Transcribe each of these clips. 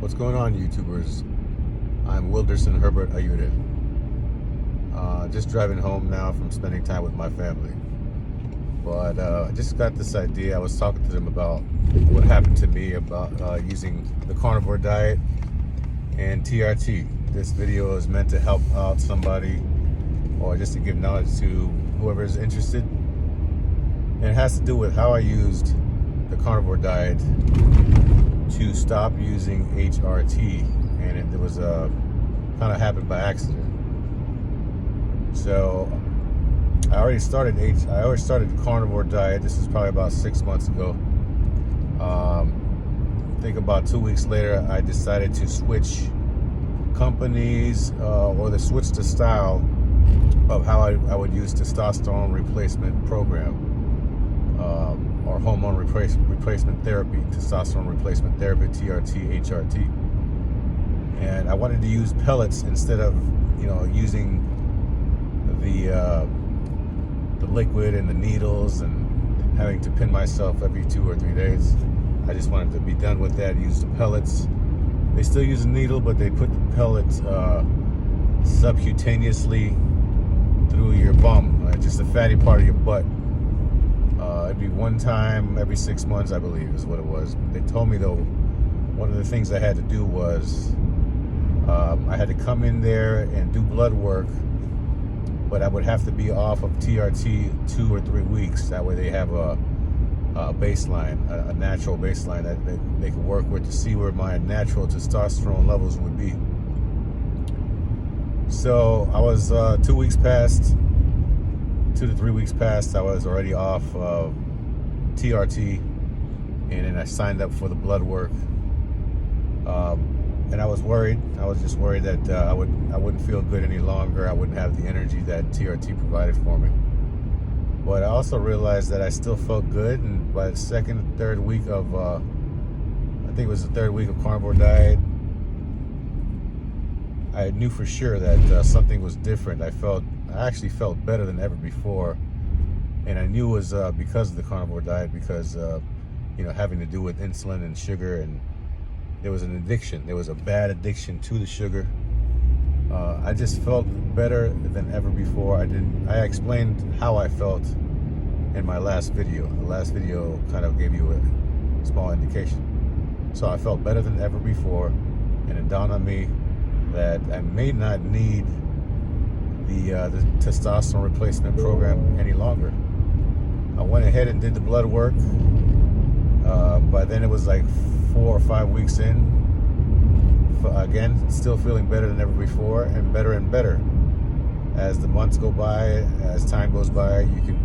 What's going on, YouTubers? I'm Wilderson Herbert Ayude. Just driving home now from spending time with my family. But I just got this idea. I was talking to them about what happened to me about using the Carnivore Diet and TRT. This video is meant to help out somebody or just to give knowledge to whoever is interested. And it has to do with how I used the Carnivore Diet to stop using HRT, and it was kind of happened by accident. So I already started the Carnivore Diet. This is probably about 6 months ago. I think about 2 weeks later, I decided to switch companies or to switch the style of how I would use testosterone replacement program. Or hormone replacement therapy, testosterone replacement therapy, TRT, HRT. And I wanted to use pellets instead of, using the liquid and the needles and having to pin myself every 2 or 3 days. I just wanted to be done with that, use the pellets. They still use a needle, but they put the pellets subcutaneously through your bum, just the fatty part of your butt. It'd be one time every 6 months, I believe, is what it was. They told me, though, one of the things I had to do was I had to come in there and do blood work, but I would have to be off of TRT 2 or 3 weeks. That way they have a baseline, a natural baseline that they could work with to see where my natural testosterone levels would be. So I was 2 weeks past, 2 to 3 weeks past, I was already off TRT, and then I signed up for the blood work. And I was worried. I was just worried that I wouldn't feel good any longer. I wouldn't have the energy that TRT provided for me. But I also realized that I still felt good, and by the second, third week of, I think it was the third week of Carnivore Diet, I knew for sure that something was different. I actually felt better than ever before, and I knew it was because of the Carnivore Diet, because having to do with insulin and sugar, and there was an addiction. There was a bad addiction to the sugar. I just felt better than ever before. I explained how I felt in my last video. The last video kind of gave you a small indication. So I felt better than ever before, and it dawned on me that I may not need the testosterone replacement program any longer. I went ahead and did the blood work. By then it was like 4 or 5 weeks in. Again, still feeling better than ever before, and better. As the months go by, as time goes by, you can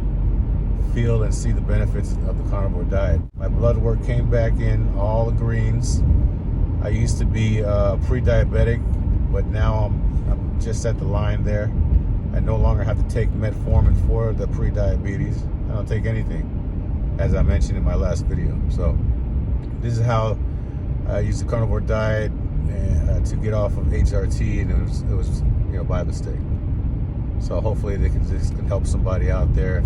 feel and see the benefits of the Carnivore Diet. My blood work came back in all the greens. I used to be pre-diabetic, but now I'm just at the line there. I no longer have to take metformin for the pre-diabetes. I don't take anything, as I mentioned in my last video. So this is how I use the Carnivore Diet to get off of HRT, and it was by mistake. So hopefully this can help somebody out there.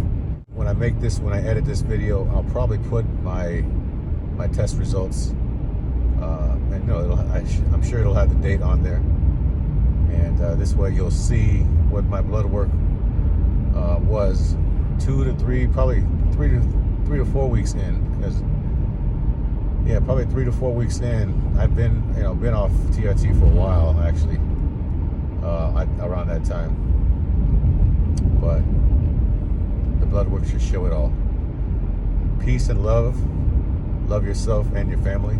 When I edit this video, I'll probably put my test results, and I'm sure it'll have the date on there. And this way you'll see what my blood work was 2 to 3, probably 3 to 4 weeks in. Because probably 3 to 4 weeks in, I've been off TRT for a while, actually, around that time. But the blood work should show it all. Peace and love. Love yourself and your family.